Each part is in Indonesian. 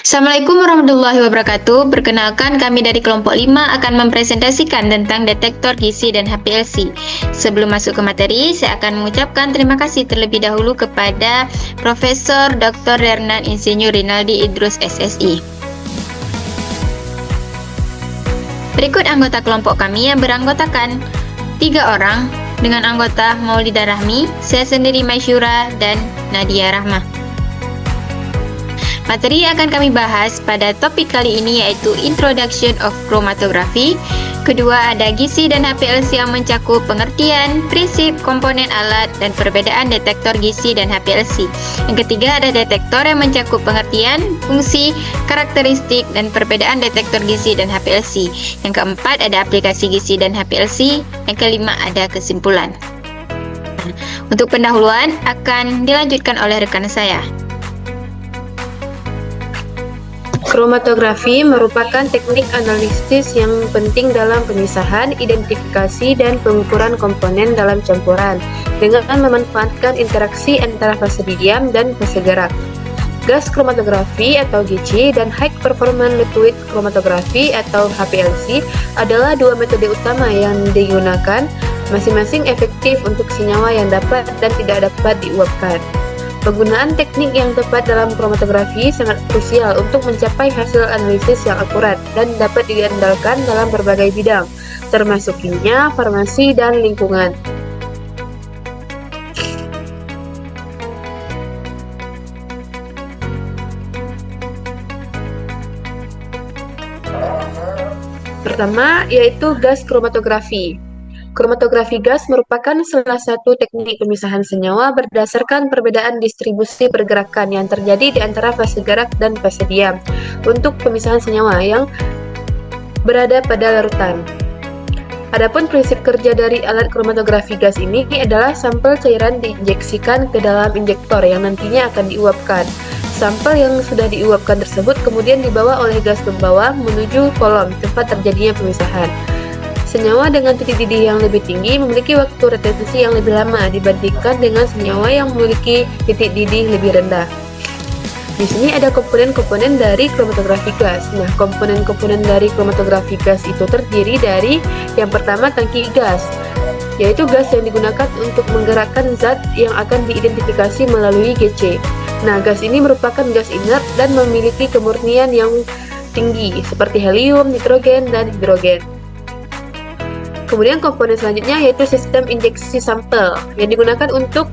Assalamualaikum warahmatullahi wabarakatuh. Perkenalkan, kami dari kelompok 5 akan mempresentasikan tentang detektor gizi dan HPLC. Sebelum masuk ke materi, saya akan mengucapkan terima kasih terlebih dahulu kepada Profesor Dr. Dernan Insinyur Rinaldi Idrus SSI. Berikut anggota kelompok kami yang beranggotakan 3 orang dengan anggota Maulidah Rahmi, saya sendiri Maisyura, dan Nadia Rahmah. Materi yang akan kami bahas pada topik kali ini yaitu Introduction of Chromatography. Kedua, ada gizi dan HPLC yang mencakup pengertian, prinsip, komponen alat, dan perbedaan detektor gizi dan HPLC. Yang ketiga, ada detektor yang mencakup pengertian, fungsi, karakteristik, dan perbedaan detektor gizi dan HPLC. Yang keempat, ada aplikasi gizi dan HPLC. Yang kelima, ada kesimpulan. Untuk pendahuluan akan dilanjutkan oleh rekan saya. Kromatografi merupakan teknik analisis yang penting dalam pemisahan, identifikasi, dan pengukuran komponen dalam campuran dengan memanfaatkan interaksi antara fase diam dan fase gerak. Gas kromatografi atau GC dan High Performance Liquid Chromatography atau HPLC adalah dua metode utama yang digunakan, masing-masing efektif untuk senyawa yang dapat dan tidak dapat diuapkan. Penggunaan teknik yang tepat dalam kromatografi sangat krusial untuk mencapai hasil analisis yang akurat dan dapat diandalkan dalam berbagai bidang, termasuk kimia, farmasi, dan lingkungan. Pertama, yaitu gas kromatografi. Kromatografi gas merupakan salah satu teknik pemisahan senyawa berdasarkan perbedaan distribusi pergerakan yang terjadi di antara fase gerak dan fase diam untuk pemisahan senyawa yang berada pada larutan. Adapun prinsip kerja dari alat kromatografi gas ini adalah sampel cairan diinjeksikan ke dalam injektor yang nantinya akan diuapkan. Sampel yang sudah diuapkan tersebut kemudian dibawa oleh gas pembawa menuju kolom tempat terjadinya pemisahan. Senyawa dengan titik didih yang lebih tinggi memiliki waktu retensi yang lebih lama dibandingkan dengan senyawa yang memiliki titik didih lebih rendah. Di sini ada komponen-komponen dari kromatografi gas. Nah, komponen-komponen dari kromatografi gas itu terdiri dari yang pertama tangki gas, yaitu gas yang digunakan untuk menggerakkan zat yang akan diidentifikasi melalui GC. Nah, gas ini merupakan gas inert dan memiliki kemurnian yang tinggi seperti helium, nitrogen, dan hidrogen. Kemudian komponen selanjutnya yaitu sistem injeksi sampel yang digunakan untuk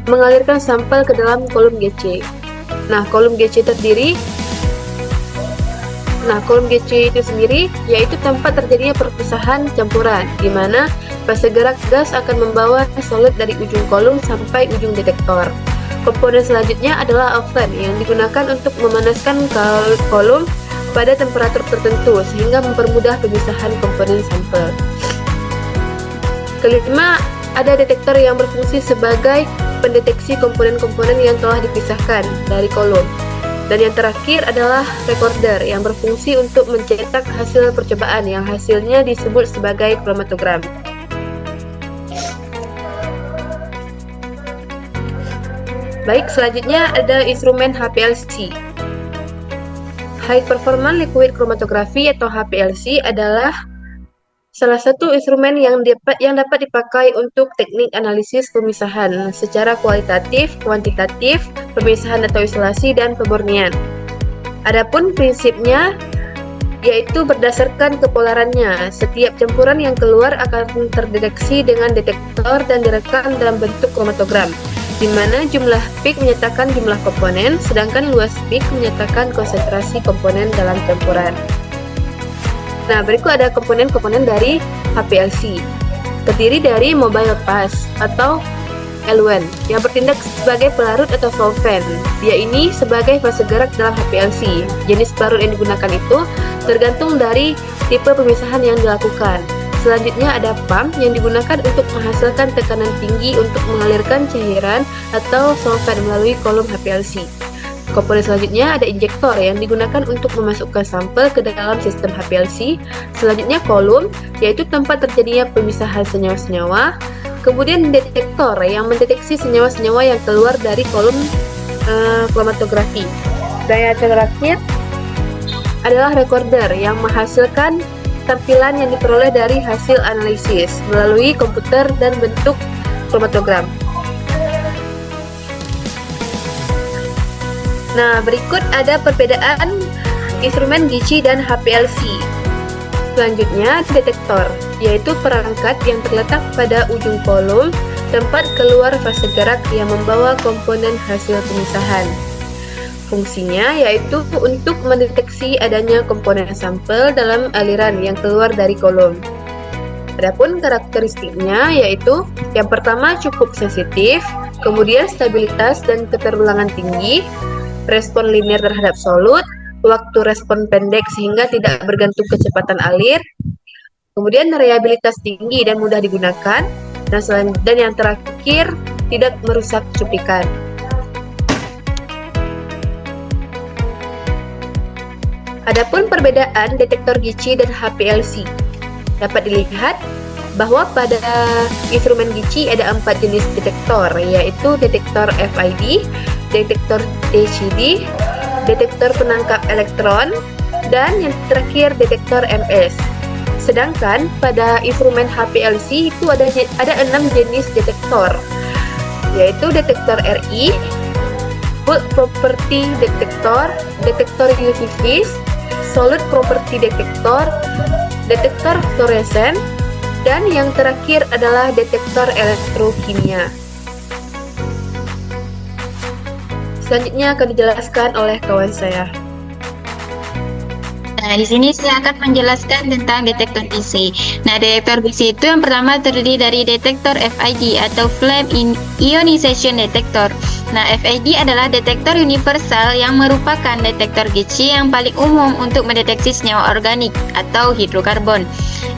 mengalirkan sampel ke dalam kolom GC. Kolom GC itu sendiri yaitu tempat terjadinya perpisahan campuran, di mana fase gerak gas akan membawa solid dari ujung kolom sampai ujung detektor. Komponen selanjutnya adalah oven yang digunakan untuk memanaskan kolom pada temperatur tertentu sehingga mempermudah pemisahan komponen sampel. Kelima, ada detektor yang berfungsi sebagai pendeteksi komponen-komponen yang telah dipisahkan dari kolom. Dan yang terakhir adalah recorder yang berfungsi untuk mencetak hasil percobaan yang hasilnya disebut sebagai kromatogram. Baik, selanjutnya ada instrumen HPLC. High Performance Liquid Chromatography atau HPLC adalah salah satu instrumen yang dapat dipakai untuk teknik analisis pemisahan secara kualitatif, kuantitatif, pemisahan atau isolasi, dan pemurnian. Adapun prinsipnya yaitu berdasarkan kepolarannya, setiap campuran yang keluar akan terdeteksi dengan detektor dan direkam dalam bentuk kromatogram, di mana jumlah peak menyatakan jumlah komponen, sedangkan luas peak menyatakan konsentrasi komponen dalam campuran. Nah, berikut ada komponen-komponen dari HPLC. Terdiri dari mobile phase atau eluent yang bertindak sebagai pelarut atau solvent. Dia ini sebagai fase gerak dalam HPLC. Jenis pelarut yang digunakan itu tergantung dari tipe pemisahan yang dilakukan. Selanjutnya ada pump yang digunakan untuk menghasilkan tekanan tinggi untuk mengalirkan cairan atau solvent melalui kolom HPLC. Komponen selanjutnya ada injektor yang digunakan untuk memasukkan sampel ke dalam sistem HPLC. Selanjutnya kolom, yaitu tempat terjadinya pemisahan senyawa-senyawa. Kemudian detektor yang mendeteksi senyawa-senyawa yang keluar dari kolom kromatografi. Dan yang terakhir adalah recorder yang menghasilkan tampilan yang diperoleh dari hasil analisis melalui komputer dan bentuk kromatogram. Nah, berikut ada perbedaan instrumen GC dan HPLC. Selanjutnya, detektor, yaitu perangkat yang terletak pada ujung kolom tempat keluar fase gerak yang membawa komponen hasil pemisahan. Fungsinya yaitu untuk mendeteksi adanya komponen sampel dalam aliran yang keluar dari kolom. Adapun karakteristiknya yaitu yang pertama cukup sensitif, kemudian stabilitas dan keterulangan tinggi, respon linear terhadap solut, waktu respon pendek sehingga tidak bergantung kecepatan alir, kemudian reliabilitas tinggi dan mudah digunakan, dan yang terakhir tidak merusak cuplikan. Adapun perbedaan detektor GC dan HPLC, dapat dilihat bahwa pada instrumen GC ada 4 jenis detektor, yaitu detektor FID, detektor TCD, detektor penangkap elektron, dan yang terakhir detektor MS. Sedangkan pada instrumen HPLC itu ada 6 jenis detektor, yaitu detektor RI, Bulk Property Detector, detektor UV Phase, Solid Property Detector, detektor fluoresen, dan yang terakhir adalah detektor elektrokimia. Selanjutnya akan dijelaskan oleh kawan saya. Nah, di sini saya akan menjelaskan tentang detektor GC. Nah, detektor GC itu yang pertama terdiri dari detektor FID atau Flame Ionization Detector. Nah, FID adalah detektor universal yang merupakan detektor GC yang paling umum untuk mendeteksi senyawa organik atau hidrokarbon.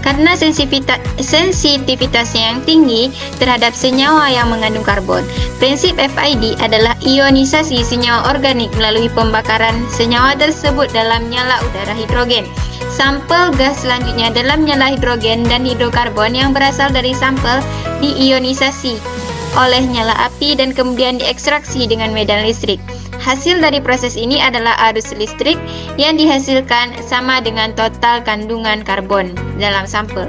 Karena sensitivitasnya yang tinggi terhadap senyawa yang mengandung karbon. Prinsip FID adalah ionisasi senyawa organik melalui pembakaran senyawa tersebut dalam nyala udara hidrogen. Sampel gas selanjutnya dalam nyala hidrogen dan hidrokarbon yang berasal dari sampel diionisasi oleh nyala api dan kemudian diekstraksi dengan medan listrik. Hasil dari proses ini adalah arus listrik yang dihasilkan sama dengan total kandungan karbon dalam sampel.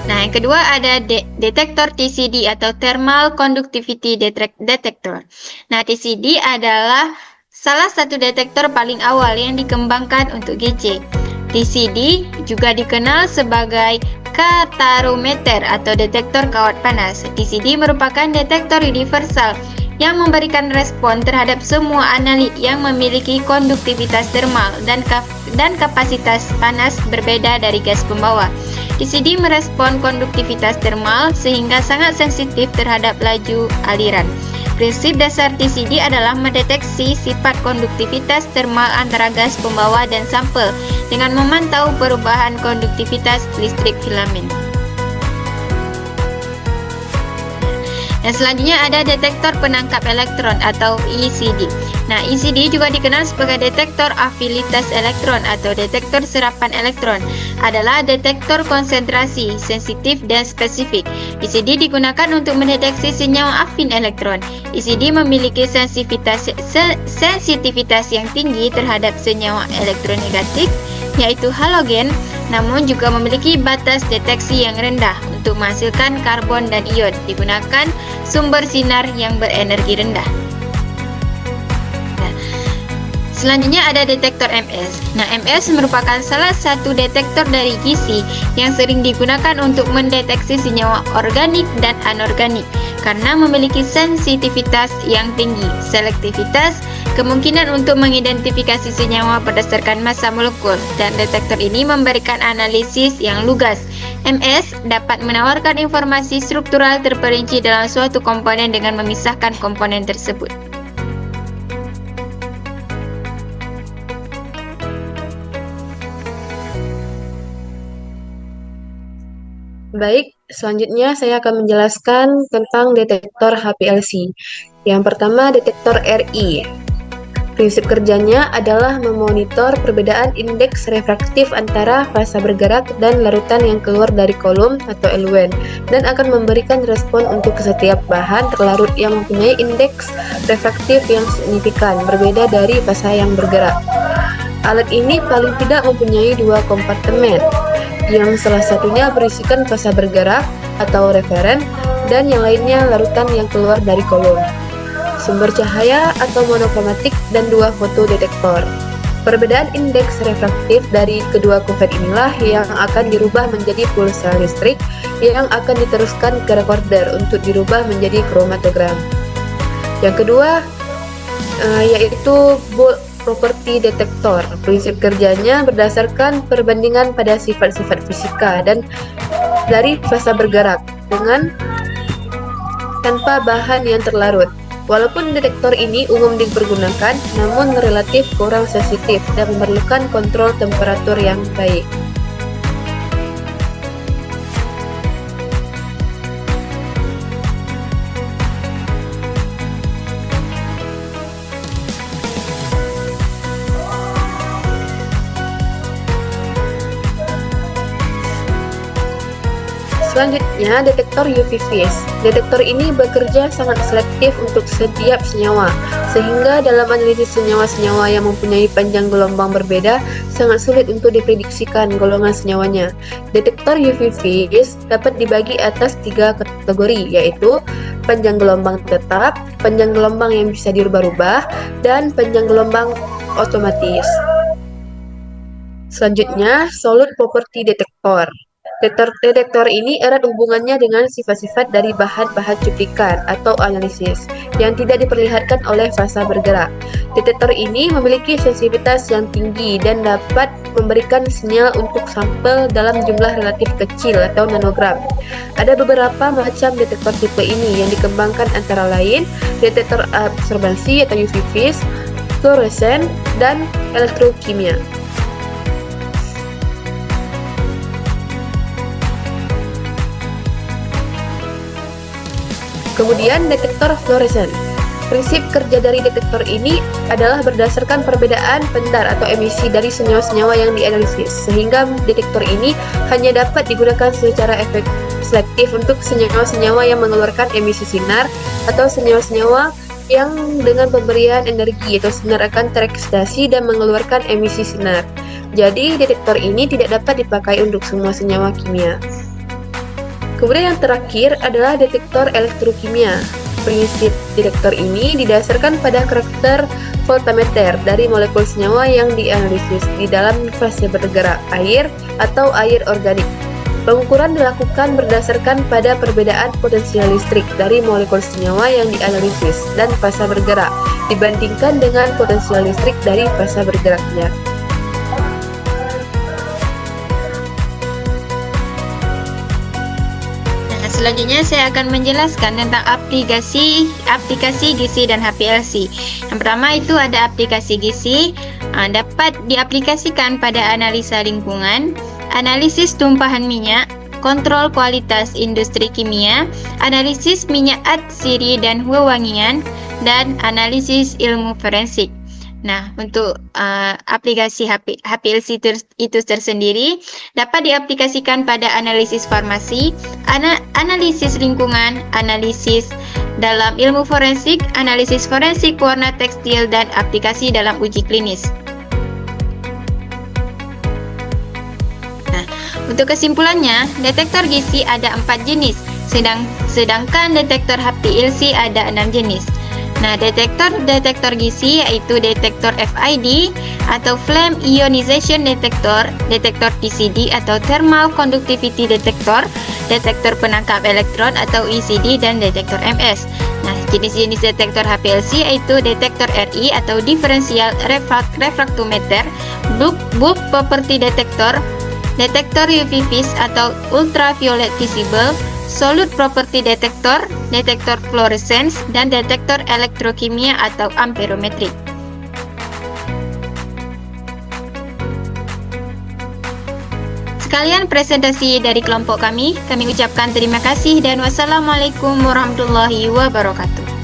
Nah, yang kedua ada detektor TCD atau Thermal Conductivity Detector. Nah, TCD adalah salah satu detektor paling awal yang dikembangkan untuk GC. TCD juga dikenal sebagai katarometer atau detektor kawat panas. TCD merupakan detektor universal yang memberikan respon terhadap semua analit yang memiliki konduktivitas termal dan kapasitas panas berbeda dari gas pembawa. TCD merespon konduktivitas termal sehingga sangat sensitif terhadap laju aliran. Prinsip dasar TCD adalah mendeteksi sifat konduktivitas termal antara gas pembawa dan sampel dengan memantau perubahan konduktivitas listrik filamen. Dan selanjutnya ada detektor penangkap elektron atau ECD. Nah, ECD juga dikenal sebagai detektor afilitas elektron atau detektor serapan elektron. Adalah detektor konsentrasi, sensitif, dan spesifik. ECD digunakan untuk mendeteksi senyawa afin elektron. ECD memiliki sensitivitas yang tinggi terhadap senyawa elektronegatif, yaitu halogen, namun juga memiliki batas deteksi yang rendah untuk menghasilkan karbon dan ion. Digunakan sumber sinar yang berenergi rendah. Selanjutnya ada detektor MS. Nah, MS merupakan salah satu detektor dari GC yang sering digunakan untuk mendeteksi senyawa organik dan anorganik karena memiliki sensitivitas yang tinggi, selektivitas, kemungkinan untuk mengidentifikasi senyawa berdasarkan massa molekul, dan detektor ini memberikan analisis yang lugas. MS dapat menawarkan informasi struktural terperinci dalam suatu komponen dengan memisahkan komponen tersebut. Baik, selanjutnya saya akan menjelaskan tentang detektor HPLC. Yang pertama, detektor RI. Prinsip kerjanya adalah memonitor perbedaan indeks refraktif antara fasa bergerak dan larutan yang keluar dari kolom atau eluen, dan akan memberikan respon untuk setiap bahan terlarut yang mempunyai indeks refraktif yang signifikan, berbeda dari fasa yang bergerak. Alat ini paling tidak mempunyai dua kompartemen, yang salah satunya berisikan fasa bergerak atau referen, dan yang lainnya larutan yang keluar dari kolom, sumber cahaya atau monokromatik, dan dua fotodetektor. Perbedaan indeks refraktif dari kedua kuvet inilah yang akan dirubah menjadi pulsa listrik yang akan diteruskan ke recorder untuk dirubah menjadi kromatogram. Yang kedua yaitu Bolt Property Detector. Prinsip kerjanya berdasarkan perbandingan pada sifat-sifat fisika dan dari fasa bergerak dengan tanpa bahan yang terlarut. Walaupun detektor ini umum dipergunakan, namun relatif kurang sensitif dan memerlukan kontrol temperatur yang baik. Selanjutnya, detektor UV phase. Detektor ini bekerja sangat selektif untuk setiap senyawa, sehingga dalam analisis senyawa-senyawa yang mempunyai panjang gelombang berbeda, sangat sulit untuk diprediksikan golongan senyawanya. Detektor UV phase dapat dibagi atas 3 kategori, yaitu panjang gelombang tetap, panjang gelombang yang bisa dirubah-rubah, dan panjang gelombang otomatis. Selanjutnya, Solid Property Detector. Detektor ini erat hubungannya dengan sifat-sifat dari bahan-bahan cuplikan atau analisis yang tidak diperlihatkan oleh fasa bergerak. Detektor ini memiliki sensitivitas yang tinggi dan dapat memberikan sinyal untuk sampel dalam jumlah relatif kecil atau nanogram. Ada beberapa macam detektor tipe ini yang dikembangkan antara lain detektor absorbansi atau UV phase, fluoresen, dan elektrokimia. Kemudian detektor fluoresen. Prinsip kerja dari detektor ini adalah berdasarkan perbedaan pendar atau emisi dari senyawa-senyawa yang dianalisis, sehingga detektor ini hanya dapat digunakan secara selektif untuk senyawa-senyawa yang mengeluarkan emisi sinar atau senyawa-senyawa yang dengan pemberian energi atau sinar akan tereksidasi dan mengeluarkan emisi sinar. Jadi, detektor ini tidak dapat dipakai untuk semua senyawa kimia. Kemudian yang terakhir adalah detektor elektrokimia. Prinsip detektor ini didasarkan pada karakter voltameter dari molekul senyawa yang dianalisis di dalam fase bergerak, air atau air organik. Pengukuran dilakukan berdasarkan pada perbedaan potensial listrik dari molekul senyawa yang dianalisis dan fasa bergerak dibandingkan dengan potensial listrik dari fasa bergeraknya. Selanjutnya saya akan menjelaskan tentang aplikasi GISI dan HPLC. Yang pertama itu ada aplikasi GISI, dapat diaplikasikan pada analisa lingkungan, analisis tumpahan minyak, kontrol kualitas industri kimia, analisis minyak atsiri dan wewangian, dan analisis ilmu forensik. Nah, untuk aplikasi HPLC itu tersendiri dapat diaplikasikan pada analisis farmasi, analisis lingkungan, analisis dalam ilmu forensik, analisis forensik warna tekstil, dan aplikasi dalam uji klinis. Nah, untuk kesimpulannya, detektor GISI ada 4 jenis, sedangkan detektor HPLC ada 6 jenis. Nah, detektor GISI yaitu detektor FID atau Flame Ionization Detector, detektor TCD atau Thermal Conductivity Detector, detektor penangkap elektron atau ECD, dan detektor MS. Nah, jenis-jenis detektor HPLC yaitu detektor RI atau Differential Refractometer, Bulk Property Detector, detektor UV phase atau Ultraviolet Visible, Solid Property Detector, detektor fluorescence, dan detektor elektrokimia atau amperometrik. Sekalian presentasi dari kelompok kami ucapkan terima kasih dan wassalamualaikum warahmatullahi wabarakatuh.